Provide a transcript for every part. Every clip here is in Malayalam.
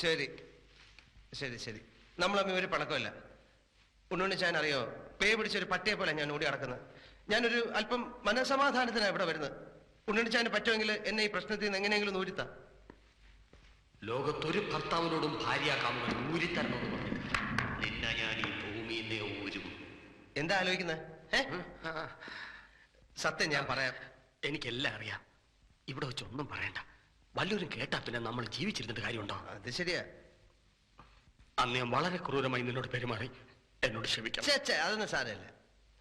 ശരി ശരി ശരി, നമ്മൾ തമ്മിൽ ഒരു പണക്കമല്ല. ഉണ്ണുണ്ണിച്ചാൻ അറിയോ, പേ പിടിച്ചൊരു പട്ടിയെ പോലെ ഞാൻ ഓടി നടക്കുന്നത്. ഞാനൊരു അല്പം മനസമാധാനത്തിനാണ് ഇവിടെ വരുന്നത്. ഉണ്ണുണ്ണിച്ചാന് പറ്റുമെങ്കിൽ എന്നെ ഈ പ്രശ്നത്തിൽ നിന്ന് എങ്ങനെയെങ്കിലും നൂരിത്താം. ലോകത്തൊരു ഭർത്താവിനോടും ഭാര്യാകാമുകൻ ഊരിത്തരണമെന്ന് പറഞ്ഞു. നിന്നെ ഞാൻ ഈ ഭൂമിയിലെ ഊരും. എന്താ ആലോചിക്കുന്നത്? സത്യം ഞാൻ പറയാം, എനിക്കെല്ലാം അറിയാം. ഇവിടെ വെച്ചൊന്നും പറയണ്ട. വല്ലവരും കേട്ടാ പിന്നെ നമ്മൾ ജീവിച്ചിരുന്നിട്ട് കാര്യമുണ്ടോ? അത് ശരിയാ. അന്ന് ഞാൻ വളരെ ക്രൂരമായി നിന്നോട് പെരുമാറി. എന്നോട് ക്ഷമിക്കണം. അതൊന്നും സാരമില്ല.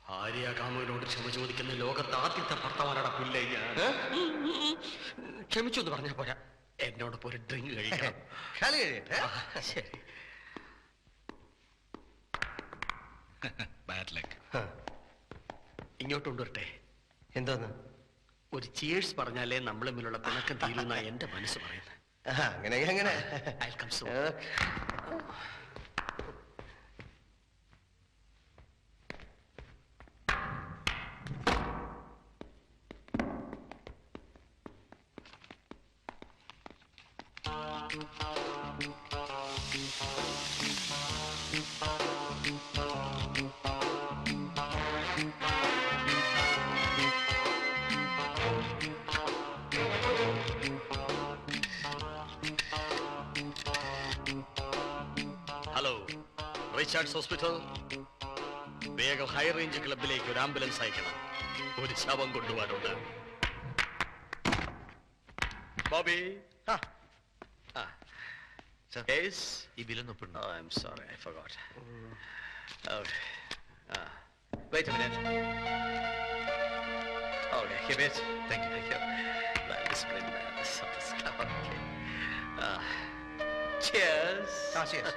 ഭാര്യാകാമുകനോട് ക്ഷമ ചോദിക്കുന്ന ലോകത്ത് ആദ്യത്തെ ഭർത്താവാനാടാ പുല്ലേ ഞാൻ. ക്ഷമിച്ചു എന്ന് പറഞ്ഞാൽ പോരാ, എന്നോടൊപ്പം ഒരു ഡ്രിങ്ക് കഴിക്കണം. കളി കഴിയട്ടെ. ശരി. ഇങ്ങോട്ട് കൊണ്ടുവരട്ടെ. എന്തോന്ന്? ഒരു ചിയേഴ്സ് പറഞ്ഞാലേ നമ്മൾ തമ്മിലുള്ള പിണക്കം തീരുന്ന എന്റെ മനസ്സ് പറയുന്നത്. അങ്ങനെ അങ്ങനെ. Hello, Richards hospital. വേഗം ഹൈ റേഞ്ച് ക്ലബിലേക്ക് ഒരു ആംബുലൻസ് അയക്കണം. ഒരു ശവം കൊണ്ടുപോകാനുണ്ട്. ബോബി, ഈ ബില്ലൊന്നും ഒപ്പിടണം. Oh, I'm sorry, I forgot. Okay. Wait a minute. Okay, keep it. Thank you. Well disciplined man. Okay. Cheers. Cheers.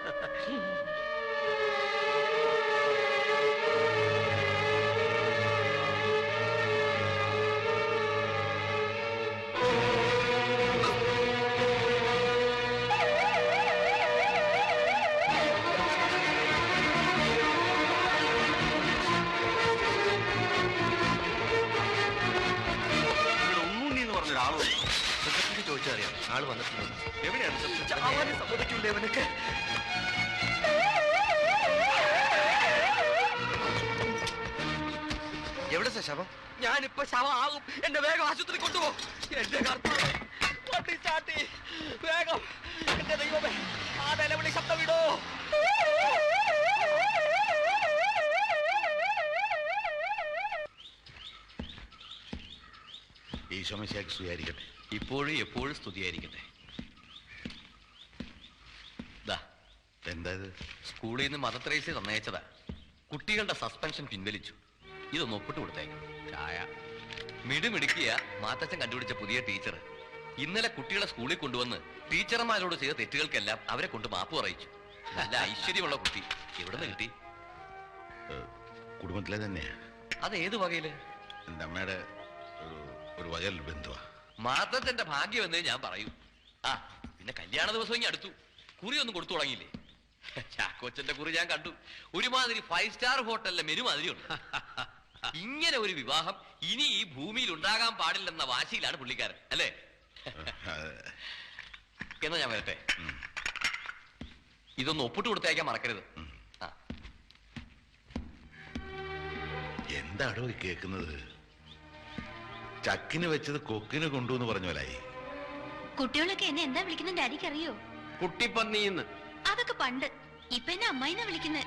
ചോദിച്ചറിയാം, ആള് വന്നിട്ടുണ്ട്. എവിടെയാണ് സമ്മതിക്കില്ലേ അവനൊക്കെ? എവിടെ ശവം? ഞാനിപ്പോ ശവം ആകും. എന്റെ വേഗം ആശുപത്രി കൊണ്ടുപോ. എന്റെ കർത്താവേ, വണ്ടി സ്റ്റാർട്ട് ചെയ്യ് വേഗം. എന്റെ ദൈവമേ, ആ നിലവിളി ശബ്ദം വിടോ. ഈശോമിശിഹായ്ക്ക് സ്തുതിയായിരിക്കട്ടെ. ഇപ്പോഴും എപ്പോഴും സ്തുതിയായിരിക്കട്ടെ. എന്താ ഇത്? സ്കൂളിൽ നിന്ന് മദർ തെരേസ തന്നയച്ചതാ. കുട്ടികളുടെ സസ്പെൻഷൻ പിൻവലിച്ചു. ഇതൊന്ന് ഒപ്പിട്ട് കൊടുത്തേക്കും. ചായ മിടുമിടുക്കിയ മാത്തച്ഛൻ കണ്ടുപിടിച്ച പുതിയ ടീച്ചർ ഇന്നലെ കുട്ടികളെ സ്കൂളിൽ കൊണ്ടുവന്ന് ടീച്ചർമാരോട് ചെയ്ത തെറ്റുകൾക്കെല്ലാം അവരെ കൊണ്ട് മാപ്പ് പറയിച്ചു. നല്ല ഐശ്വര്യമുള്ള കുട്ടി. എവിടെ നിന്ന് കിട്ടി? കുടുംബത്തിലെ തന്നെയാ. അത് ഏത് വകയില്? എൻ്റെ അമ്മയുടെ ഒരു വകയിൽ ബന്ധുവാ. മാത്തച്ഛന്റെ ഭാഗ്യം എന്നേ ഞാൻ പറയൂ. പിന്നെ കല്യാണ ദിവസം ഇനി അടുത്തു. കുറി ഒന്നും കൊടുത്തു തുടങ്ങിയില്ലേ? ചാക്കോച്ചന്റെ കുറി ഞാൻ കണ്ടു. ഒരുമാതിരി 5 സ്റ്റാർ ഹോട്ടലിലെ മെനു മാതിരിയുണ്ട്. ഇങ്ങനെ ഒരു വിവാഹം ഇനി ഈ ഭൂമിയിൽ ഉണ്ടാകാൻ പാടില്ലെന്ന വാശിയിലാണ് പുള്ളിക്കാരൻ, അല്ലേ? എന്നാ ഞാൻ വരട്ടെ. ഇതൊന്ന് ഒപ്പിട്ട് കൊടുത്തയക്കാൻ മറക്കരുത്. എന്താടോ കേൾക്കുന്നത്? ചക്കിന് വെച്ചത് കൊക്കിന് കൊണ്ടുവന്ന് പറഞ്ഞ പോലായി. കുട്ടികളൊക്കെ എന്നെ എന്താ വിളിക്കുന്നത് ഡാഡിക്ക് അറിയോ? കുട്ടിപ്പന്നിന്ന്. അതൊക്കെ പണ്ട്. ഇപ്പൊ എന്നെ അമ്മായിന്നാ വിളിക്കുന്നത്.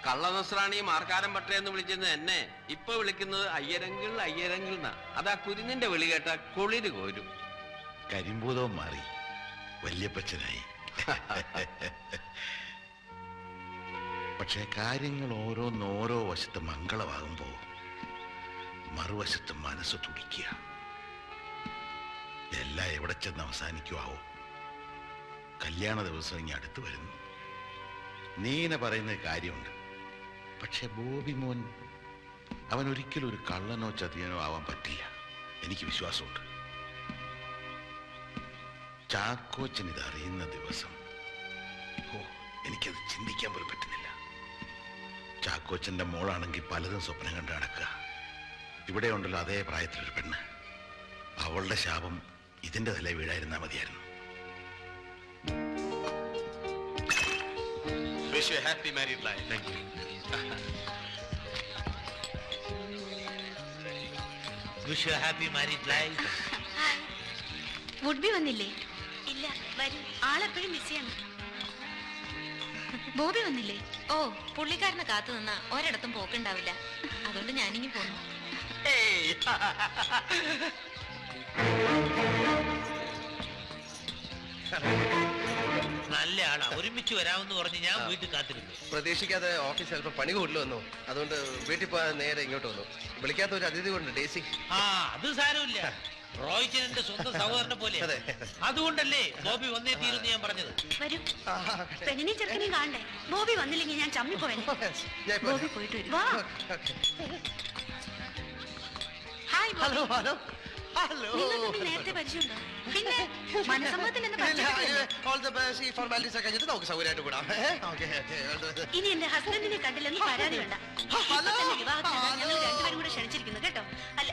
കള്ളനസ്രാണി മാർക്കാരൻ പട്ടയെന്ന് വിളിച്ചത് എന്നെ ഇപ്പൊ വിളിക്കുന്നത് അയ്യരങ്കിൽ അയ്യരങ്കിൽ എന്നാ. അതാ കുരുന്നിന്റെ വിളി കേട്ട കുളിര് കോരും. കരിമ്പൂതവും മാറി വല്യപ്പച്ചനായി. പക്ഷെ കാര്യങ്ങൾ ഓരോന്നോരോ വശത്ത് മംഗളമാകുമ്പോ മറുവശത്ത് മനസ്സ് തുടിക്കുക. എല്ലാം എവിടെ ചെന്ന് അവസാനിക്കുവാവോ? കല്യാണ ദിവസം ഇനി അടുത്ത് വരുന്നു. നീന പറയുന്ന കാര്യമുണ്ട്. പക്ഷെ ബോബി മോൻ അവൻ ഒരിക്കലും ഒരു കള്ളനോ ചതിയനോ ആവാൻ പറ്റില്ല. എനിക്ക് വിശ്വാസമുണ്ട്. ചാക്കോച്ചൻ ഇത് അറിയുന്ന ദിവസം എനിക്കത് ചിന്തിക്കാൻ പോലും പറ്റുന്നില്ല. ചാക്കോച്ചന്റെ മോളാണെങ്കിൽ പലതും സ്വപ്നം കണ്ട് നടക്കുക. ഇവിടെ ഉണ്ടല്ലോ അതേ പ്രായത്തിലൊരു പെണ്ണ്. അവളുടെ ശാപം ഇതിന്റെ തല വീഴായിരുന്നാ മതിയായിരുന്നു. Wish you happy married life. Thank you. Wish you happy married life. Would-be വന്നില്ലേ? ഇല്ല, വരും. ആളെപ്പോഴും ബിസിയാണ്. ബോബി വന്നില്ലേ? ഓ, പുള്ളിക്കാരനെ കാത്തു നിന്നാ ഒരിടത്തും പോക്കുണ്ടാവില്ല. അതുകൊണ്ട് ഞാനിങ്ങി പോന്നു. നല്ല ആളാ. ഒരുമിച്ച് വരാമെന്ന് പറഞ്ഞ് ഞാൻ വീട്ടിൽ കാത്തിരുന്നു. പ്രതീക്ഷിക്കാതെ ഓഫീസ് ചിലപ്പോൾ പണി കൂടുതൽ വന്നു. അതുകൊണ്ട് വീട്ടിൽ പോകാൻ നേരെ ഇങ്ങോട്ട് വന്നു. വിളിക്കാത്ത ഒരു അതിഥി കൊണ്ട് ഡേസി. ആ, അത് സാരമില്ല. റോയ്ച്ചന്റെ സ്വന്തം സഹോദരനെ പോലെ. അതെ. അതുകൊണ്ടല്ലേ ബോബി വന്നേ തീരുന്ന് ഞാൻ പറഞ്ഞത്. വരൂ. പെണ്ണിനെയും ചെറുക്കനെയും കാണണ്ടേ? ബോബി വന്നില്ലെങ്കിൽ ഞാൻ ചമ്മി പോയേ. ബോബി പോയിട്ട് വരും. വാ. Hi Bobby. Hello hello hello. നിങ്ങൾക്ക് നേരത്തെ പരിചയമുണ്ടോ? പിന്നെ മനസ്സമ്മതത്തിൽ എന്നെ പരിചയപ്പെട്ടില്ലേ? All the best. ഈ ഫോർമാലിറ്റീസ് ഒക്കെ കഴിഞ്ഞിട്ട് നമുക്ക് സൗകര്യമായിട്ട് കൂടാം. ഇനി എന്റെ ഹസ്ബൻഡിനെ കണ്ടില്ലെന്ന് പരാതി വേണ്ട. ഇപ്പൊ തന്നെ വിവാഹത്തിന് ഞങ്ങൾ രണ്ടുപേരും കൂടെ ക്ഷണിച്ചിരിക്കുന്നു കേട്ടോ. അല്ല,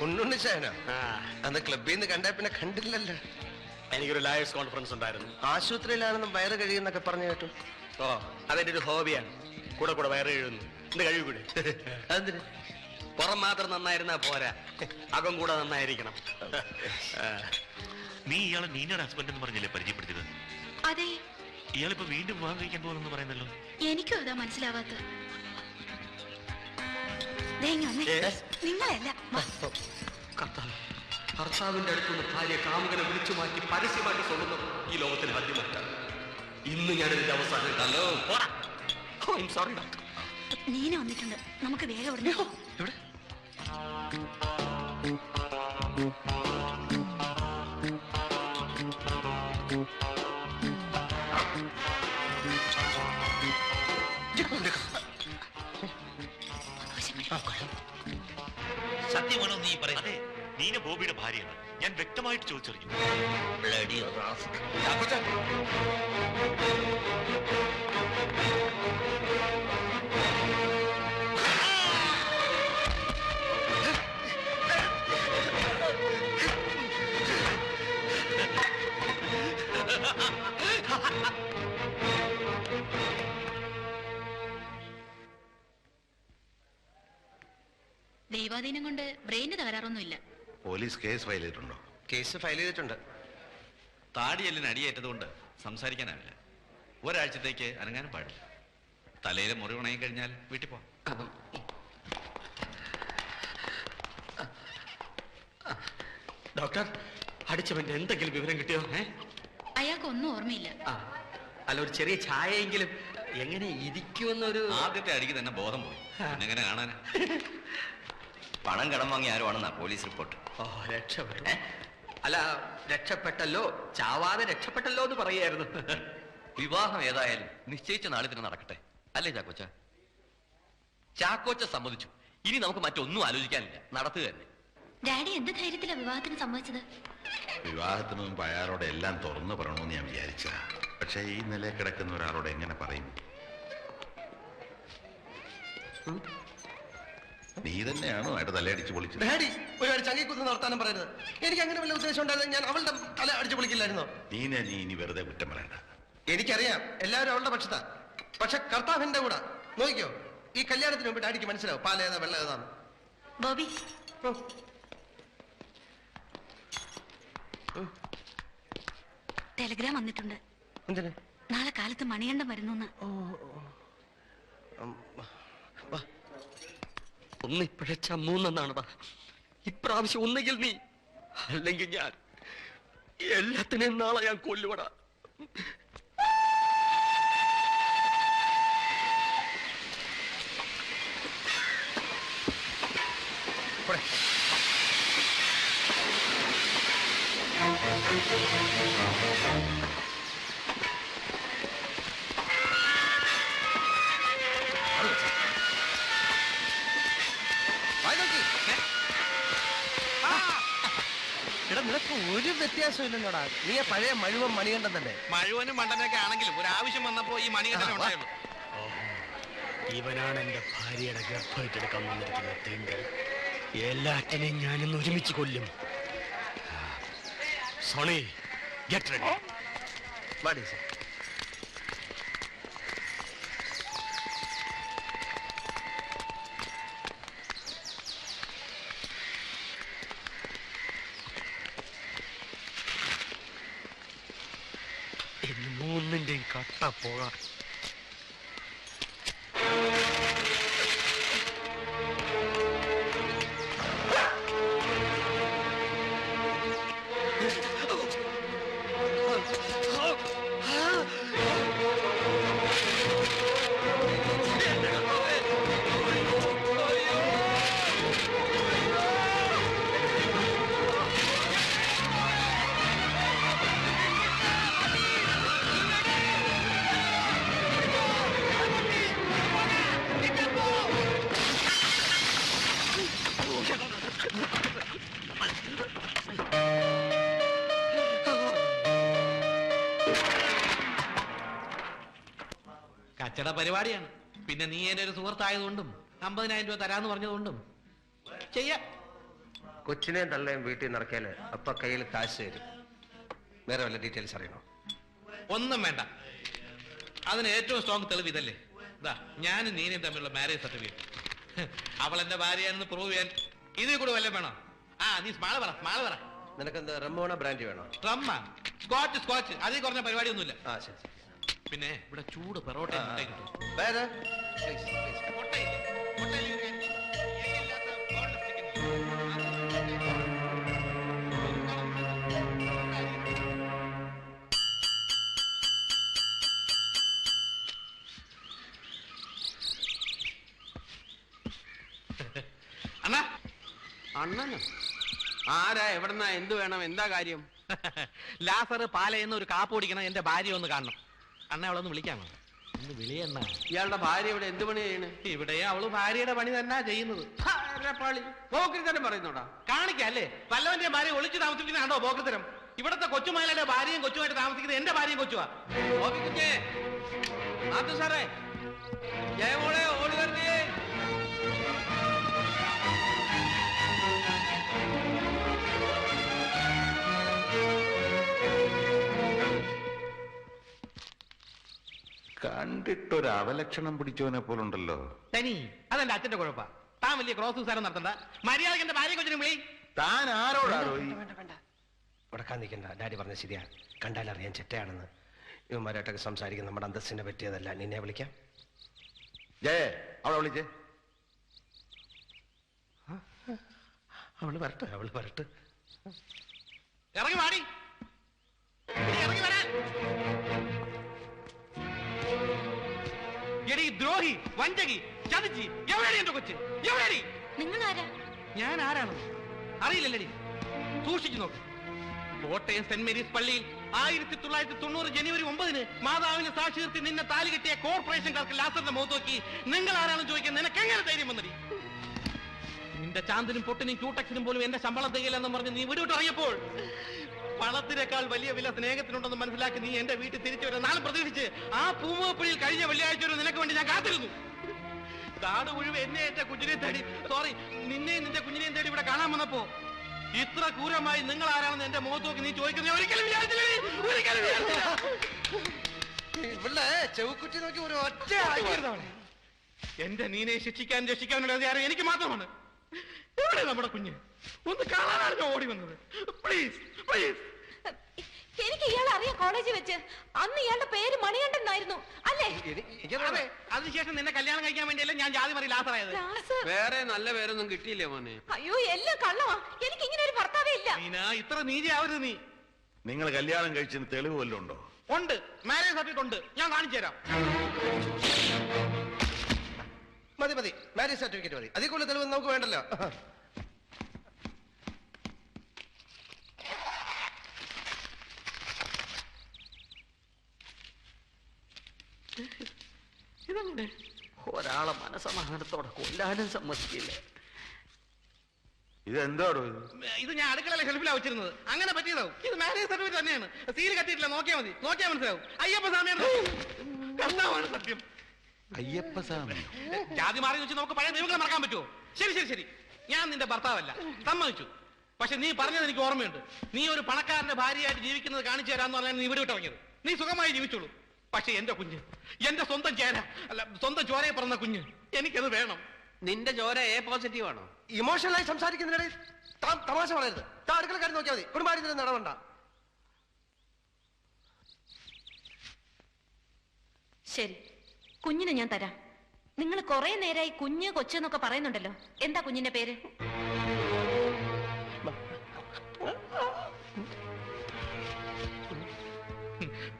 ഉണ്ണുണ്ണിച്ചായനോ? അന്ന് ക്ലബിൽ നിന്ന് കണ്ടാ പിന്നെ കണ്ടില്ലല്ലോ. എനിക്കൊരു ലയേഴ്സ് കോൺഫറൻസ് ഉണ്ടായിരുന്നു. ആശുപത്രിയിലാണെന്നും വയറ് കഴിയുന്നൊക്കെ പറഞ്ഞു കേട്ടു. ഓ, അതെന്റെ ഒരു ഹോബിയാണ്. കൂടെ കൂടെ വയറ് എഴുതുന്നു. എന്റെ കഴിവ് കൂടെ. അതെന്തിന്? പുറം മാത്രം നന്നായിരുന്നാ പോരാ, അകം കൂടെ നന്നായിരിക്കണം. നീ ഇയാളെ നീനയുടെ ഹസ്ബൻഡ് എന്ന് പറഞ്ഞല്ലേ പരിചയപ്പെടുത്തിയത്? അതെ. ഇയാളിപ്പോ വീണ്ടും വിവാഹം കഴിക്കാൻ പോകുന്നു പറയുന്നല്ലോ. എനിക്കും അതാ മനസ്സിലാവാത്ത. നിങ്ങളല്ല. ഭർത്താവിന്റെ അടുത്തുനിന്ന് ഭാര്യ കാമുകനെ വിളിച്ചു മാറ്റി പരസ്യമായിട്ട് സ്വന്തം ഈ ലോകത്തിന് ആദ്യമായിട്ടാണ്. ഇന്ന് ഞാനിതിന്റെ അവസാനം കണ്ടോ. Sorry doctor. നീന വന്നിട്ടുണ്ട്. നമുക്ക് വേഗം ഇവിടെ ഇവിടെ സത്യമാണോ നീ പറയുന്നത്? നീന ബോബിയുടെ ഭാര്യയാണ്. ഞാൻ വ്യക്തമായിട്ട് ചോദിച്ചറിഞ്ഞു. ദൈവാധീനം കൊണ്ട് ബ്രെയിന് തകരാറൊന്നുമില്ല. പോലീസ് കേസ് ഫയൽ ചെയ്തിട്ടുണ്ടോ? കേസ് ഫയൽ ചെയ്തിട്ടുണ്ട്. താടിയെല്ലിന് അടിയേറ്റതുകൊണ്ട് സംസാരിക്കാനാവില്ല. ഒരാഴ്ചത്തേക്ക് അനങ്ങാനും പാടില്ല. തലയിലെ മുറി ഉണങ്ങി കഴിഞ്ഞാൽ വീട്ടിൽ പോവാം. ഡോക്ടർ, അടിച്ചവന്റെ എന്തെങ്കിലും വിവരം കിട്ടിയോ? അയാൾക്കൊന്നും ഓർമ്മയില്ല. അല്ല, ഒരു ചെറിയ ചായയെങ്കിലും എങ്ങനെ ഇരിക്കുമെന്നൊരു. ആദ്യത്തെ അടിക്ക് തന്നെ ബോധം പോയി. എങ്ങനെ കാണാൻ? പണം കടം വാങ്ങി ആരുവാണെന്നാ പോലീസ് റിപ്പോർട്ട്. ഓ, രക്ഷപ്പെട്ടു. അല്ല, രക്ഷപ്പെട്ടല്ലോ, ചാവാതെ രക്ഷപ്പെട്ടല്ലോ എന്ന് പറയായിരുന്നു. വിവാഹം ഏതായാലും നിശ്ചയിച്ച നാളിൽ തന്നെ നടക്കട്ടെ, അല്ലേ ചാക്കോച്ച? ചാക്കോച്ച സമ്മതിച്ചു. ഇനി നമുക്ക് മറ്റൊന്നും ആലോചിക്കാനില്ല, നടത്തുക തന്നെ. ഡാഡി എന്ത് ധൈര്യത്തിലാ വിവാഹത്തിന് സമ്മതിച്ചത്? വിവാഹത്തിന് മുമ്പ് അയാളോട് എല്ലാം തുറന്നു പറയണമെന്ന് ഞാൻ വിചാരിച്ചതാ. പക്ഷെ ഈ നിലയിൽ കിടക്കുന്ന ഒരാളോട് എങ്ങനെ പറയും? നീ തന്നെയാണോ അയാളുടെ തലയടിച്ച് പൊളിച്ചത്? ഡാഡി, ഒരുപാട് ചങ്ങിക്കുത്ത് നടത്താനും പറയരുത്. എനിക്ക് അങ്ങനെ വല്ല ഉദ്ദേശം ഉണ്ടായിരുന്നു ഞാൻ അവളുടെ തല അടിച്ചു പൊളിക്കില്ലായിരുന്നോ? നീ ഇനി വെറുതെ കുറ്റം പറയണ്ട. എനിക്കറിയാം എല്ലാവരും അവളുടെ പക്ഷത്താ. പക്ഷെ കർത്താവിന്റെ കൂടെ നോക്കിക്കോ. ഈ കല്യാണത്തിന് മുമ്പ് ഡാഡിക്ക് മനസ്സിലാവും പാലേതാ വെള്ളം ഏതാന്ന്. ബോബി, ടെലിഗ്രാം വന്നിട്ടുണ്ട്. എന്തിന്? നാളെ കാലത്ത് മണികണ്ഠം വരുന്നു. ഒന്നിപ്പോഴച്ച മൂന്നെന്നാണടാ. ഇപ്രാവശ്യം ഒന്നുകിൽ നീ, അല്ലെങ്കിൽ ഞാൻ. എല്ലാത്തിനെയും നാളെ ഞാൻ കൊല്ലുവടാ. എടാ, നിനക്ക് ഒരു വ്യത്യാസം ഇല്ലെന്നോടാ. നീ പഴയ മഴുവൻ മണികണ്ഠൻ തന്നെ. മഴുവനും മണ്ടനൊക്കെ ആണെങ്കിലും ഒരു ആവശ്യം വന്നപ്പോ ഈ മണികണ്ഠനെ ഉണ്ടായുള്ളൂ. ഇവനാണ് എന്റെ ഭാര്യയുടെ ഗർഭമായിട്ടെടുക്കാൻ വന്നിരിക്കുന്ന തെണ്ടി. എല്ലാറ്റിനെയും ഞാനിന്ന് ഒരുമിച്ച് കൊല്ലും. Soni get ready. വാടി സർ. മൂന്നിന്റെയും കട്ട പോകാം. കച്ചട പരിപാടിയാണ്. പിന്നെ നീ എന്റെ ഒരു സുഹൃത്തായതുകൊണ്ടും 50,000 രൂപ തരാന്ന് പറഞ്ഞതുകൊണ്ടും ചെയ്യാം. കൊച്ചിനെയും തള്ളയും വീട്ടിൽ നിന്ന് ഇറക്കിയാല് അപ്പൊ കയ്യിൽ കാശ് തരും. വേറെ വല്ല ഡീറ്റെയിൽസ് അറിയണോ? ഒന്നും വേണ്ട. അതിന് ഏറ്റവും സ്ട്രോങ് തെളിവ് ഇതല്ലേ. ഇതാ ഞാനും നീനയും തമ്മിലുള്ള മാരേജ് സർട്ടിഫിക്കറ്റ്. അവൾ എന്റെ ഭാര്യയാണെന്ന് പ്രൂവ് ചെയ്യാൻ ഇതിൽ കൂടെ വല്ലതും വേണോ? നീ സ്മാള് പറ. നിനക്കെന്താ റമ്മോണ ബ്രാൻഡി വേണോ? റമ്മ, സ്കോച്ച് അതിൽ കുറഞ്ഞ പരിപാടിയൊന്നുമില്ല. ശരി. പിന്നെ ഇവിടെ ചൂട് പെറോട്ട കിട്ടും. വേറെ പ്ലീസ് പ്ലീസ്. മുട്ടയില്ലേ? മുട്ടയിൽ ഒരു കാര്യം. എല്ലില്ലാത്ത boneless chicken ഇല്ലേ? അണ്ണാ, അണ്ണനോ? ആരാ, എവിടെന്നാ, എന്ത് വേണം, എന്താ കാര്യം? ലാസർ പാലയെന്ന് ഒരു കാപ്പ് കുടിക്കണം. എന്റെ ഭാര്യ ഒന്ന് കാണണം. അണ്ണ അവളൊന്ന് വിളിക്കാമോ? ഒന്ന് വിളിയണ്ണ. ഇയാളുടെ ഭാര്യ ഇവിടെ എന്ത് പണി ചെയ്യണ്? ഇവിടെ അവള് ഭാര്യയുടെ പണി തന്നെ ചെയ്യുന്നത്. പോക്കിരിത്തരം പറയുന്നോടാ. കാണിക്കല്ലേ, വല്ലവന്റെ ഭാര്യ ഒളിച്ചു താമസിക്കുന്നതാണോ പോക്കത്തരം? ഇവിടത്തെ കൊച്ചുമലയുടെ ഭാര്യയും കൊച്ചുമായിട്ട് താമസിക്കുന്നത് എന്റെ ഭാര്യയും കൊച്ചുവാ. കുഞ്ഞേ, നാത്തു സാറേ, ജയമോളെ ഓടി വരുന്നേ. കണ്ടിട്ടൊരു അവലക്ഷണം പിടിച്ചവനെ പോലുണ്ടല്ലോ. തനി അതെന്റെ അച്ഛന്റെ കുഴപ്പ. താൻ വലിയ ക്രോസ് സംസാരം നടത്തണ്ട. മര്യാദക്ക് എന്റെ ഭാര്യ കൊച്ചിനും വിളി. താൻ ആരോടാണോ? വേണ്ട ഉടക്കാൻ നിൽക്കണ്ട. ഡാഡി പറഞ്ഞ ശരിയാ. കണ്ടാലറിയാൻ ചെറ്റയാണെന്ന്. ഇവന്മാരായിട്ടൊക്കെ സംസാരിക്കുന്ന നമ്മുടെ അന്തസ്സിനെ പറ്റിയതല്ല. നിന്നെ വിളിക്കാം. ജയ, അവളെ വിളിച്ചേ. അവള് വരട്ടെ. ഇറങ്ങി വാടി, ഇറങ്ങി വരാൻ. എടി ദ്രോഹി, വഞ്ചകി, ചതിച്ചി, എവിടെയാണ് എന്റെ കൊച്ച്? എവിടെയാണ്? നിങ്ങൾ ആരാ? ഞാൻ ആരാണ് അറിയില്ലല്ലേ? സൂക്ഷിച്ചു നോക്ക്. കോട്ടയം സെന്റ് മേരീസ് പള്ളിയിൽ 1990 ജനുവരി 9 മാതാവിന് സാക്ഷി നിർത്തി നിന്നെ താലി കെട്ടിയ കോർപ്പറേഷൻകാർക്ക് ലാസറിന്റെ മുഖത്ത് നോക്കി നിങ്ങൾ ആരാണെന്ന് ചോദിക്കാൻ നിനക്ക് എങ്ങനെ ധൈര്യം വന്നടി? നിന്റെ ചാന്തിനും പൊട്ടിനും ക്യൂടെക്സിനും പോലും എന്റെ ശമ്പളം തികയില്ലെന്ന് പറഞ്ഞ് നീ വിടുവിട്ട് അറിയപ്പോൾ പണത്തിനേക്കാൾ വലിയ വില സ്നേഹത്തിനുണ്ടെന്ന് മനസ്സിലാക്കി നീ എന്റെ വീട്ടിൽ തിരിച്ചു വരാൻ നാളെ പ്രതീക്ഷിച്ച് ആ പൂമുഖപ്പുഴയിൽ കഴിഞ്ഞ വെള്ളിയാഴ്ച ഒരു നിനക്ക് വേണ്ടി ഞാൻ കാത്തിരുന്നു. നാട് മുഴുവൻ എന്നെ എന്റെ കുഞ്ഞിനെയും തേടി, സോറി, നിന്നെയും നിന്റെ കുഞ്ഞിനെയും തേടി ഇവിടെ കാണാൻ വന്നപ്പോ ഇത്ര ക്രൂരമായി നിങ്ങൾ ആരാണെന്ന് എന്റെ മുഖത്ത് നോക്കി നീ ചോദിക്കുന്നത് ഒരിക്കലും വിചാരിച്ചില്ല. ഇവിടെ ചെവുക്കുറ്റി നോക്കി ഒരു ഒറ്റ എന്റെ നീനെ ശിക്ഷിക്കാൻ രക്ഷിക്കാനുള്ള അധികാരം എനിക്ക് മാത്രമാണ്. എവിടെ നമ്മുടെ കുഞ്ഞ്? ഒന്ന് കാണാനാണ് ഞാൻ ഓടി വന്നത്. Please please. എനിക്ക് ഇയാളെ അറിയാം. കോളേജിൽ വെച്ച് അന്ന് ഇയാളുടെ പേര് മണികണ്ഠൻ എന്നായിരുന്നു അല്ലേ? അതെ, അതിനുശേഷം നിന്നെ കല്യാണം കഴിക്കാൻ വേണ്ടിയല്ല ഞാൻ ജാതി മറി ലാസറായത്. വേറെ നല്ല പേരൊന്നും കിട്ടിയില്ലേ മോനെ? അയ്യോ, എല്ലാം കള്ളമാ. എനിക്ക് ഇങ്ങനെ ഒരു ഭർത്താവേ ഇല്ല. നീനാ ഇത്ര നീതി ആവരുത് നീ. നിങ്ങൾ കല്യാണം കഴിച്ചതിന് തെളിവ് വല്ലതും ഉണ്ടോ? ഉണ്ട്, മാരേജ് സർട്ടിഫിക്കറ്റ് ഉണ്ട്, ഞാൻ കാണിച്ചു തരാം. മതി. മാരേജ് സർട്ടിഫിക്കറ്റ് മതി. അതിൽ കൂടുതൽ തെളിവ് നമുക്ക് വേണ്ടല്ലോ. ഇതങ്ങനെ ഒരാളെ മനസമാധാനത്തോടെ കൊല്ലാനും സമ്മതിക്കില്ല. ഇതെന്തോടോ? ഇത് ഞാൻ അടുക്കളയിലെ ഷെൽഫിലാണ് വെച്ചിരുന്നത്. അങ്ങനെ പറ്റിയതാവും. ഇത് മാരേജ് സർട്ടിഫിക്കറ്റ് തന്നെയാണ്. സീൽ കത്തിയിട്ടില്ല, നോക്കിയാൽ മനസ്സിലാവും. അയ്യപ്പസ്വാമിയാണ് കർത്താവാണ് സത്യം. അയ്യപ്പസ്വാമി ജാതി മാറി വെച്ച് നമുക്ക് പഴയ ദൈവങ്ങളെ മറക്കാൻ പറ്റുമോ? ശരി, ഞാൻ നിന്റെ ഭർത്താവല്ല, സമ്മതിച്ചു. പക്ഷെ നീ പറഞ്ഞത് എനിക്ക് ഓർമ്മയുണ്ട്. നീ ഒരു പണക്കാരന്റെ ഭാര്യയായിട്ട് ജീവിക്കുന്നത് കാണിച്ചു തരാന്ന് പറഞ്ഞാൽ നീ ഇവിടെ വിട്ടിറങ്ങിയത്. നീ സുഖമായി ജീവിച്ചോളൂ. പക്ഷെ എന്റെ കുഞ്ഞ്, എന്റെ സ്വന്തം ചേര, അല്ല സ്വന്തം ചോരയെ പറഞ്ഞ കുഞ്ഞ്, എനിക്കത് വേണം. നിന്റെ ചോര എ പോസിറ്റീവ് ആണോ? ഇമോഷണലായി സംസാരിക്കുന്നതിനിടയിൽ താൻ തമാശ വളരരുത്. താൻ അടുക്കളക്കാരൻ നോക്കിയാൽ മതി. കുടുംബാര്യത്തിന് നടവണ്ട. ശരി, കുഞ്ഞിനെ ഞാൻ തരാം. നിങ്ങൾ കുറെ നേരമായി കുഞ്ഞ് കൊച്ചെന്നൊക്കെ പറയുന്നുണ്ടല്ലോ. എന്താ കുഞ്ഞിന്റെ പേര്?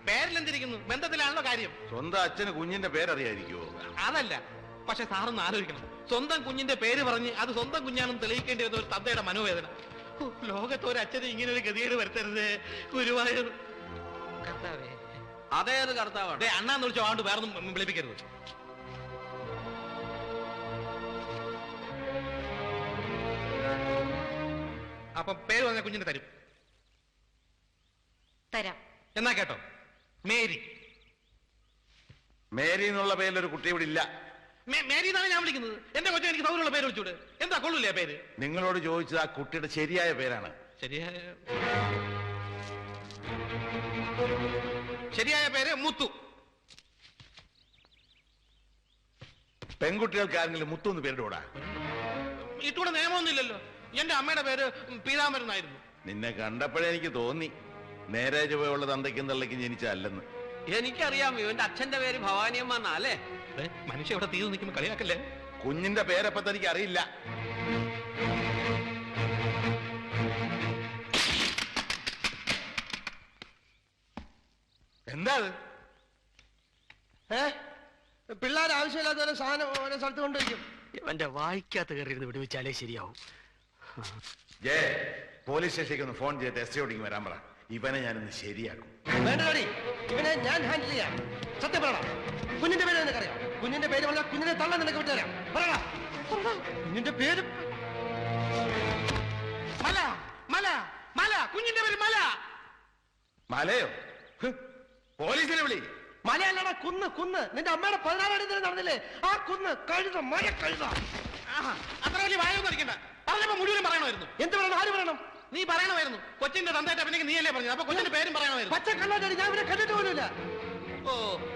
പേരിലെന്തിരിക്കുന്നു? ബന്ധത്തിലാണല്ലോ കാര്യം. സ്വന്തം അച്ഛന് കുഞ്ഞിന്റെ പേരറിയായിരിക്കുമോ? അതല്ല, പക്ഷെ സാറൊന്ന് ആലോചിക്കണം. സ്വന്തം കുഞ്ഞിന്റെ പേര് പറഞ്ഞ് അത് സ്വന്തം കുഞ്ഞാണെന്ന് തെളിയിക്കേണ്ടി വരുന്ന ഒരു തന്തയുടെ മനോവേദന. ലോകത്ത് ഒരു അച്ഛന് ഇങ്ങനെ ഒരു ഗതികേട് വരുത്തരുത് ഗുരുവായൂർ. കർത്താവേ, അതേത് കർത്താവാണ്? അണ്ണാന്ന് വിളിച്ചോ, ആണ്ട് വേറൊന്നും വിളിപ്പിക്കരുത്. അപ്പം പേര് പറഞ്ഞ കുഞ്ഞിനെ തരും. തരാം. എന്നാ കേട്ടോ, മേരി. മേരി എന്നുള്ള പേരിലൊരു കുട്ടി ഇവിടെ ഇല്ല. മേരി എന്നാണ് ഞാൻ വിളിക്കുന്നത്. എന്റെ കൊച്ചു എനിക്ക് സൗകര്യമുള്ള പേര് വിളിച്ചൂടെ? എന്താ കൊള്ളൂല്ലേ പേര്? നിങ്ങളോട് ചോദിച്ചത് ആ കുട്ടിയുടെ ശരിയായ പേരാണ്. ശരിയായ പേര് മുത്തു. പെൺകുട്ടികൾക്ക് ആരെങ്കിലും മുത്തു എന്ന് പേരിടൂടാ? ഇട്ടൂടെ നിയമമൊന്നുമില്ലല്ലോ. എന്റെ അമ്മയുടെ പേര് പീതാംബരൻ എന്നായിരുന്നു. നിന്നെ കണ്ടപ്പോഴേ എനിക്ക് തോന്നി നേരെ ചുവയുള്ള തന്തയ്ക്കും തള്ളയ്ക്കും ജനിച്ചല്ലെന്ന്. എനിക്കറിയാം, ഇവന്റെ അച്ഛന്റെ പേര് ഭവാനിയമ്മ എന്നാ അല്ലേ? മനുഷ്യ ഇവിടെ തീർന്നു നിൽക്കുമ്പോ കളിയാക്കല്ലേ. കുഞ്ഞിന്റെ പേരപ്പ തനിക്ക് അറിയില്ല. എന്താ പിള്ളേർ ആവശ്യമില്ലാത്ത പോലെ സാധനം ഓരോ സ്ഥലത്ത് കൊണ്ടുവയ്ക്കും. ഇവന്റെ വായിക്കാത്ത കയറിയിരുന്ന് വിടുവിച്ചാലേ ശരിയാവും. ജയ, പോലീസ് സ്റ്റേഷനിലേക്ക് ഒന്ന് ഫോൺ ചെയ്തിട്ട് എസ് ഓടിക്ക് വരാൻ പറ. ഇവനെ ഞാനൊന്ന് ശരിയാക്കും. വേണ്ടടി, ഇവനെ ഞാൻ ഹാൻഡിൽ ചെയ്യാം. സത്യം പറയണം. കുഞ്ഞിന്റെ പേര് നിനക്കറിയാം? കുഞ്ഞിന്റെ പേര് പറഞ്ഞാൽ കുഞ്ഞിനെ തള്ളാൻ നിനക്ക് വിട്ടുതരാം. പറയണ കുഞ്ഞിന്റെ പേര് മല. മല മല കുഞ്ഞിന്റെ പേര് മല. മലയോ? പോലീസിനെ വിളി. മലയല്ലടാ, കുന്ന്. കുന്ന് നിന്റെ അമ്മയുടെ 16 അടി നടന്നില്ലേ? ആ കുന്ന്. കഴുത, മല കഴുത. അത്ര വലിയ വായൊന്നും അടിക്കണ്ട. പറഞ്ഞപ്പോ മുഴുവനും പറയണമായിരുന്നു. എന്ത് പറയണം? ആര് പറയണം? നീ പറയണമായിരുന്നു. കൊച്ചിന്റെ തന്തയായിട്ട് അഭിനയിക്ക് നീയല്ലേ പറഞ്ഞത്. അപ്പൊ കൊച്ചിന്റെ പേരും പറയണമായിരുന്നു. പച്ച കള്ളാടി ഞാൻ ഇവരെ കണ്ടിട്ട് പോലുമില്ല. ഓ,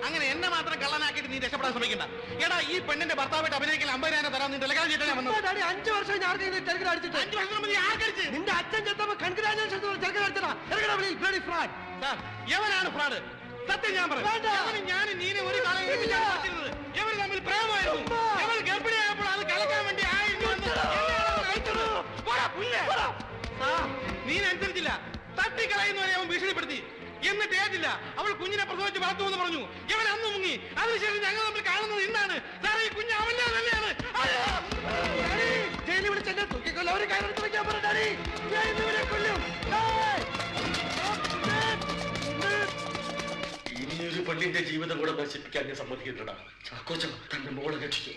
അങ്ങനെ എന്നെ മാത്രം കള്ളനാക്കിയിട്ട് നീ രക്ഷപ്പെടാൻ ശ്രമിക്കണ്ട. എടാ, ഈ പെണ്ണിന്റെ ഭർത്താവായിട്ട് അഭിനയിക്കാൻ 50,000 തരാൻ നീ ടെലഗ്രാം ചെയ്തിട്ട് ഞാൻ വന്നത്. 5 വർഷം ഞാൻ ടെലഗ്രാം അടിച്ചിട്ട്. 5 വർഷം മുമ്പ് നീ ആർക്കടിച്ച്? നിന്റെ അച്ഛൻ ചെത്തപ്പോ കൺഗ്രാജുലേഷൻ ടെലഗ്രാം അടിച്ചടാ. സാർ, എവനാണ് ഫ്രോഡ്? സത്യം ഞാൻ പറഞ്ഞു. ഞാൻ നീനെ ഒരു കാലം എവർ തമ്മിൽ പ്രേമമായിരുന്നു. എവർ ഗർഭിണിയായപ്പോൾ അത് കലക്കാൻ വേണ്ടി 1000 നീനനുസരിച്ചില്ല. തട്ടിക്കളയുന്നവരെ അവൻ ഭീഷണിപ്പെടുത്തി. എന്നിട്ട് ഏറ്റില്ല. അവൾ കുഞ്ഞിനെ പ്രസവിച്ച് വളർത്തുമെന്ന് പറഞ്ഞു. ഇവൻ അന്ന് മുങ്ങി. അതിനുശേഷം ഞങ്ങൾ തമ്മിൽ കാണുന്നത് ഇന്നാണ്. സാറേ, ഈ കുഞ്ഞ് അവന്റെ തന്നെയാണ്. ജയിലിൽ വിളിച്ച് എന്നെ തൂക്കിക്കൊല്ല. ഒരു കാര്യം എടുത്ത് വെക്കാൻ പറഞ്ഞാടി. ജയിലിനെ കൊല്ലും. ഇനിയൊരു പെണ്ണിന്റെ ജീവിതം കൂടെ നശിപ്പിക്കാൻ ഞാൻ സമ്മതിക്കില്ലടാ. ചാക്കോച്ച തന്റെ മോളെ രക്ഷിച്ചു.